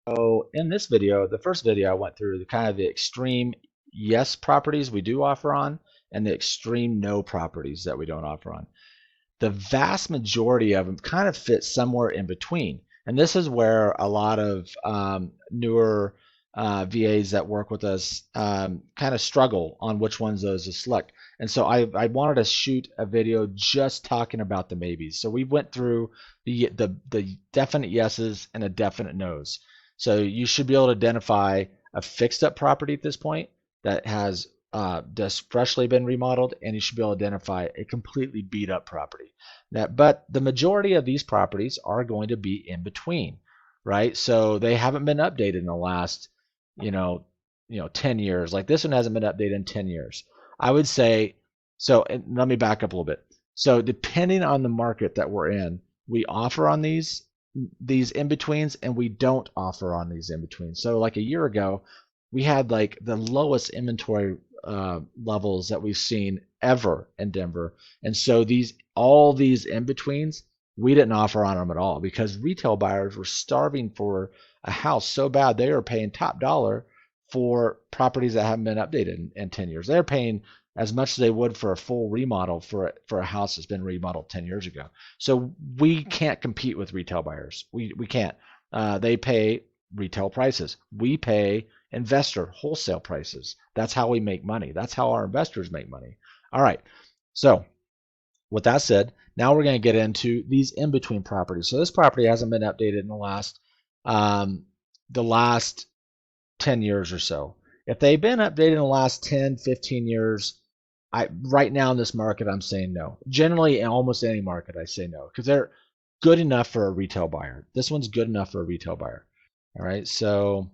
So in this video, the first video I went through the kind of the extreme yes properties we do offer on and the extreme no properties that we don't offer on. The vast majority of them kind of fit somewhere in between. And this is where a lot of newer VAs that work with us kind of struggle on which ones those to select. And so I wanted to shoot a video just talking about the maybes. So we went through the definite yeses and the definite nos. So you should be able to identify a fixed up property at this point that has just freshly been remodeled, and you should be able to identify a completely beat up property. But the majority of these properties are going to be in between, right? So they haven't been updated in the last, you know, 10 years. Like this one hasn't been updated in 10 years. I would say, so and let me back up a little bit. So depending on the market that we're in, we offer on these in-betweens and we don't offer on these in-betweens. So like a year ago, we had like the lowest inventory levels that we've seen ever in Denver. And so all these in-betweens, we didn't offer on them at all because retail buyers were starving for a house so bad they were paying top dollar for properties that haven't been updated in 10 years. They're paying as much as they would for a full remodel for a house that's been remodeled 10 years ago. So we can't compete with retail buyers. We can't. They pay retail prices. We pay investor wholesale prices. That's how we make money. That's how our investors make money. All right. So with that said, now we're going to get into these in-between properties. So this property hasn't been updated in the last 10 years or so. If they've been updated in the last 10, 15 years, right now in this market, I'm saying no. Generally, in almost any market, I say no because they're good enough for a retail buyer. This one's good enough for a retail buyer. All right, so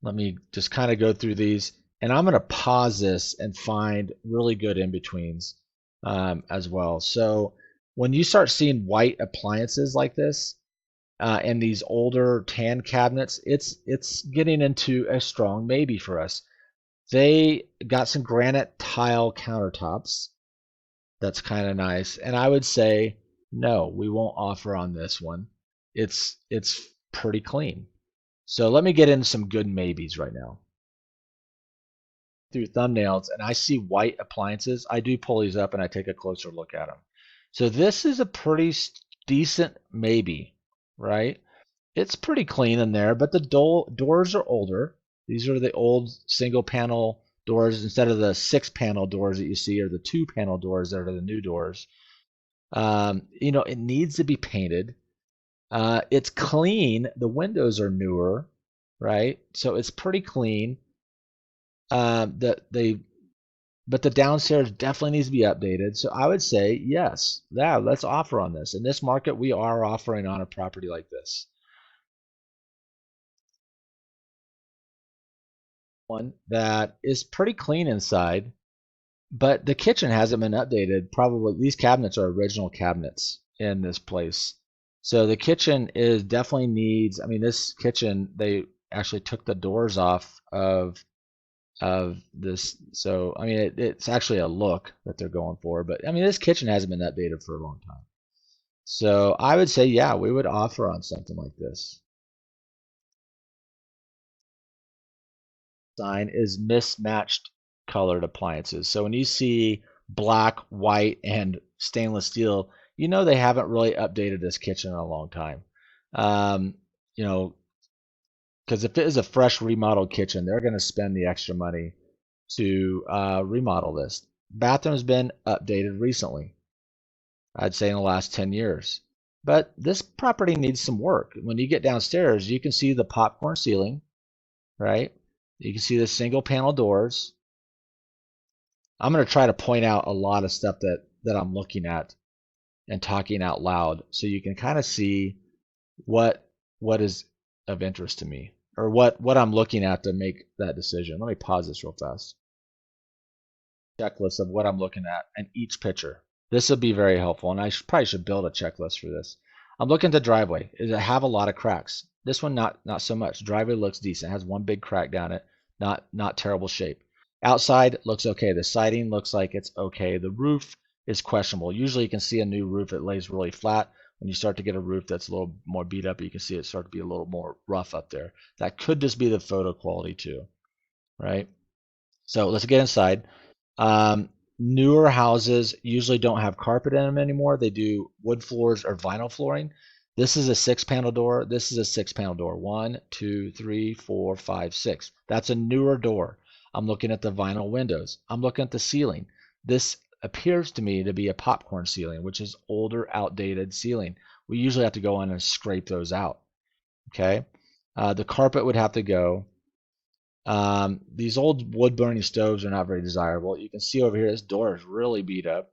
let me just kind of go through these, and I'm going to pause this and find really good in-betweens as well. So when you start seeing white appliances like this, and these older tan cabinets, it's getting into a strong maybe for us. They got some granite tile countertops. That's kind of nice. And I would say no, we won't offer on this one. It's pretty clean. So let me get into some good maybes right now. Through thumbnails and I see white appliances, I do pull these up and I take a closer look at them. So this is a pretty decent maybe, right? It's pretty clean in there, but the doors are older. These are the old single panel doors instead of the 6-panel doors that you see, or the 2-panel doors that are the new doors. It needs to be painted. It's clean. The windows are newer, right? So it's pretty clean. But the downstairs definitely needs to be updated. So I would say yes, yeah, let's offer on this. In this market, we are offering on a property like this. One that is pretty clean inside, but the kitchen hasn't been updated. Probably these cabinets are original cabinets in this place. So the kitchen is definitely needs, I mean, this kitchen, they actually took the doors off of this. So, I mean, it's actually a look that they're going for, but I mean, this kitchen hasn't been updated for a long time. So I would say, yeah, we would offer on something like this. Sign is mismatched colored appliances. So when you see black, white, and stainless steel, you know they haven't really updated this kitchen in a long time. Um, you know, because if it is a fresh remodeled kitchen, they're going to spend the extra money to remodel this. Bathroom's been updated recently, I'd say in the last 10 years. But this property needs some work. When you get downstairs, you can see the popcorn ceiling, right? You can see the single panel doors. I'm going to try to point out a lot of stuff that I'm looking at and talking out loud so you can kind of see what is of interest to me or what I'm looking at to make that decision. Let me pause this real fast. Checklist of what I'm looking at and each picture. This will be very helpful, and I probably should build a checklist for this. I'm looking at the driveway. Does it have a lot of cracks? This one not so much. Driveway looks decent. It has one big crack down it. Not terrible shape. Outside looks okay. The siding looks like it's okay. The roof is questionable. Usually you can see a new roof, it lays really flat. When you start to get a roof that's a little more beat up, you can see it start to be a little more rough up there. That could just be the photo quality too, right? So let's get inside. Newer houses usually don't have carpet in them anymore. They do wood floors or vinyl flooring. This is a 6-panel door. This is a 6-panel door. 1, 2, 3, 4, 5, 6. That's a newer door. I'm looking at the vinyl windows. I'm looking at the ceiling. This appears to me to be a popcorn ceiling, which is older, outdated ceiling. We usually have to go in and scrape those out. Okay. The carpet would have to go. These old wood burning stoves are not very desirable. You can see over here, this door is really beat up,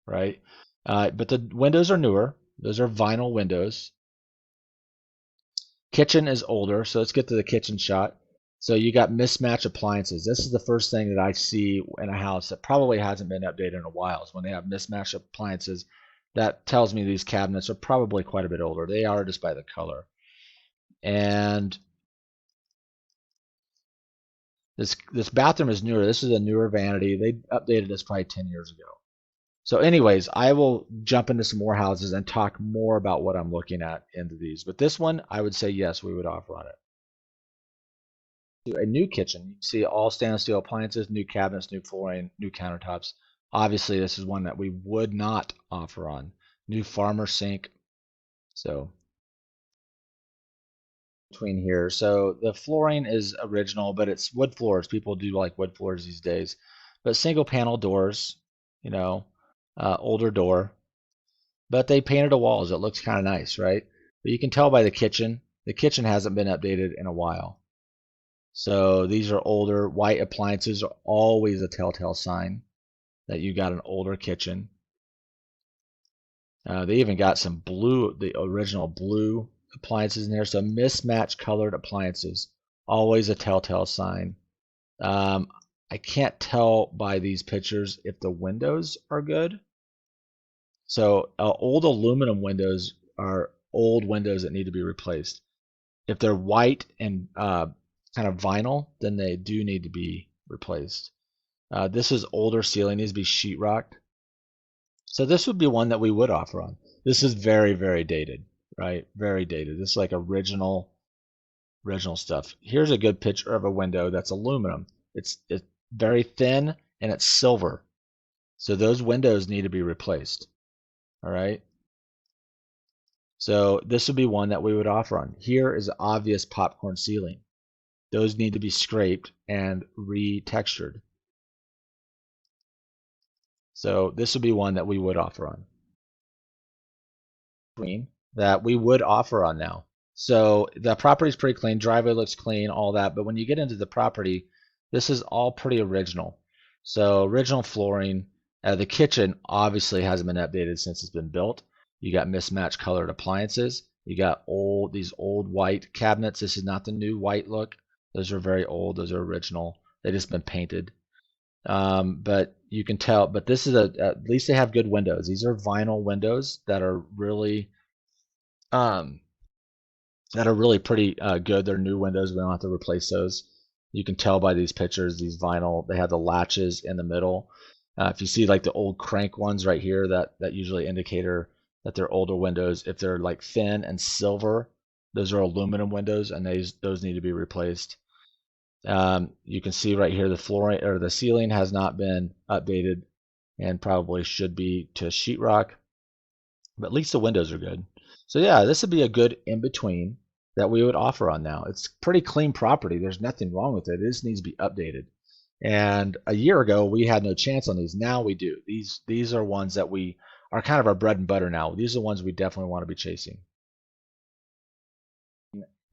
right? But the windows are newer. Those are vinyl windows. Kitchen is older, so let's get to the kitchen shot. So you got mismatched appliances. This is the first thing that I see in a house that probably hasn't been updated in a while, is when they have mismatched appliances. That tells me these cabinets are probably quite a bit older. They are, just by the color. And this bathroom is newer. This is a newer vanity. They updated this probably 10 years ago. So anyways, I will jump into some more houses and talk more about what I'm looking at into these. But this one, I would say yes, we would offer on it. A new kitchen. You see all stainless steel appliances, new cabinets, new flooring, new countertops. Obviously, this is one that we would not offer on. New farmer sink. So between here. So the flooring is original, but it's wood floors. People do like wood floors these days. But single panel doors, you know, older door. But they painted the walls. It looks kind of nice, right? But you can tell by the kitchen. The kitchen hasn't been updated in a while. So these are older. White appliances are always a telltale sign that you got an older kitchen. They even got some blue, the original blue appliances in there. So mismatched colored appliances, always a telltale sign. I can't tell by these pictures if the windows are good. So old aluminum windows are old windows that need to be replaced. If they're white and kind of vinyl, then they do need to be replaced. This is older ceiling, needs to be sheetrocked. So this would be one that we would offer on. This is very, very dated, right? Very dated. This is like original stuff. Here's a good picture of a window that's aluminum. It's very thin and it's silver. So those windows need to be replaced. All right. So this would be one that we would offer on. Here is obvious popcorn ceiling. Those need to be scraped and retextured. So this would be one that we would offer on. That we would offer on now. So the property is pretty clean. Driveway looks clean, all that. But when you get into the property, this is all pretty original. So original flooring. The kitchen obviously hasn't been updated since it's been built. You got mismatched colored appliances. You got these old white cabinets. This is not the new white look. Those are very old. Those are original. They just been painted. But you can tell. But this is at least they have good windows. These are vinyl windows that are really pretty good. They're new windows. We don't have to replace those. You can tell by these pictures. These vinyl. They have the latches in the middle. If you see like the old crank ones right here, that usually indicator that they're older windows. If they're like thin and silver, those are aluminum windows, and those need to be replaced. You can see right here the flooring or the ceiling has not been updated, and probably should be to sheetrock. But at least the windows are good. So yeah, this would be a good in between that we would offer on now. It's pretty clean property. There's nothing wrong with it. It just needs to be updated. And a year ago, we had no chance on these. Now we do. These are ones that we are kind of our bread and butter now. These are the ones we definitely want to be chasing.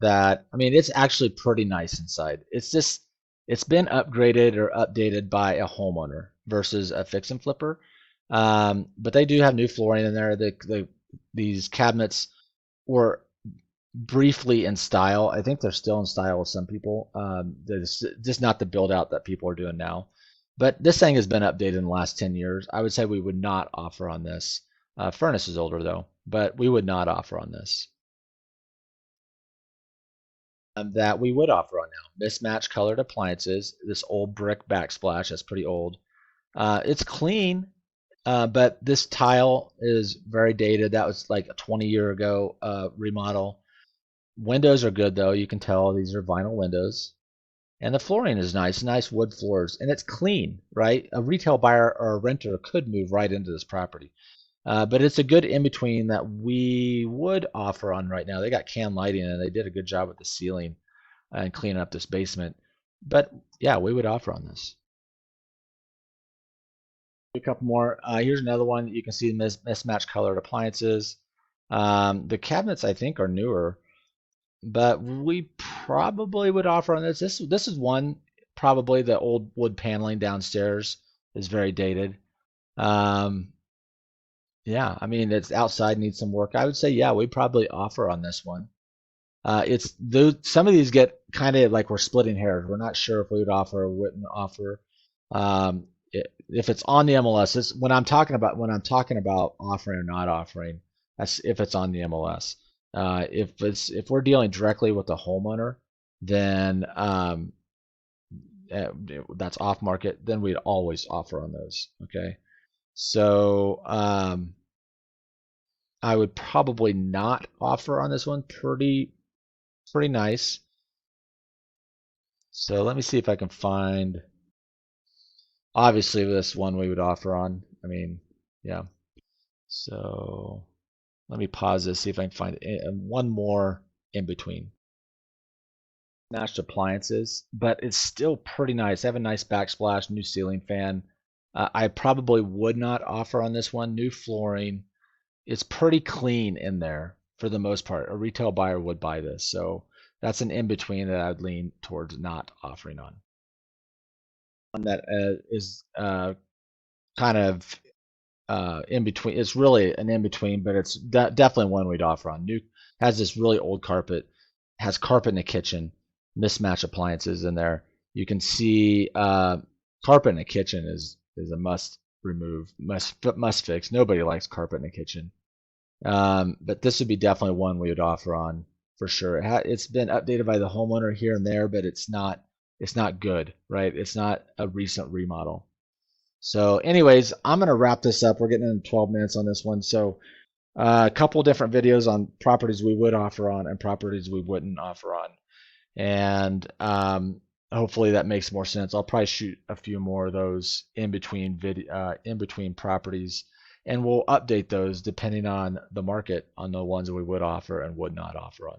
That, I mean, it's actually pretty nice inside. It's been upgraded or updated by a homeowner versus a fix and flipper. But they do have new flooring in there. These cabinets were briefly in style. I think they're still in style with some people. There's just not the build out that people are doing now. But this thing has been updated in the last 10 years. I would say we would not offer on this. Furnace is older though, but we would not offer on this. That we would offer on now. Mismatched colored appliances. This old brick backsplash that's pretty old. It's clean. But this tile is very dated. That was like a 20-year ago remodel. Windows are good though. You can tell these are vinyl windows. And the flooring is nice wood floors, and it's clean, right? A retail buyer or a renter could move right into this property. But it's a good in between that we would offer on right now. They got can lighting and they did a good job with the ceiling and cleaning up this basement. But yeah, we would offer on this. A couple more. Here's another one. You can see mismatched colored appliances. The cabinets I think are newer, but we probably would offer on this. This is one, probably the old wood paneling downstairs is very dated. Um, yeah, I mean it's outside, needs some work. I would say yeah, we'd probably offer on this one. It's those, some of these get kind of like we're splitting hairs. We're not sure if we would offer or wouldn't offer. If it's on the MLS, it's when I'm talking about offering or not offering. That's if it's on the MLS. If we're dealing directly with the homeowner, then that's off market. Then we'd always offer on those. Okay, so I would probably not offer on this one. Pretty nice. So let me see if I can find. Obviously, this one we would offer on. I mean, yeah. So let me pause this, see if I can find one more in between. Matched appliances, but it's still pretty nice. I have a nice backsplash, new ceiling fan. I probably would not offer on this one. New flooring. It's pretty clean in there for the most part. A retail buyer would buy this. So that's an in between that I'd lean towards not offering on. One that is kind of in between. It's really an in between, but it's definitely one we'd offer on. New has this really old carpet, has carpet in the kitchen, mismatched appliances in there. You can see carpet in the kitchen is a must remove, must fix. Nobody likes carpet in the kitchen, but this would be definitely one we would offer on for sure. It's been updated by the homeowner here and there, but it's not good, right? It's not a recent remodel. So, anyways, I'm going to wrap this up. We're getting into 12 minutes on this one. So, a couple different videos on properties we would offer on and properties we wouldn't offer on. And hopefully that makes more sense. I'll probably shoot a few more of those in between in between properties, and we'll update those depending on the market on the ones that we would offer and would not offer on.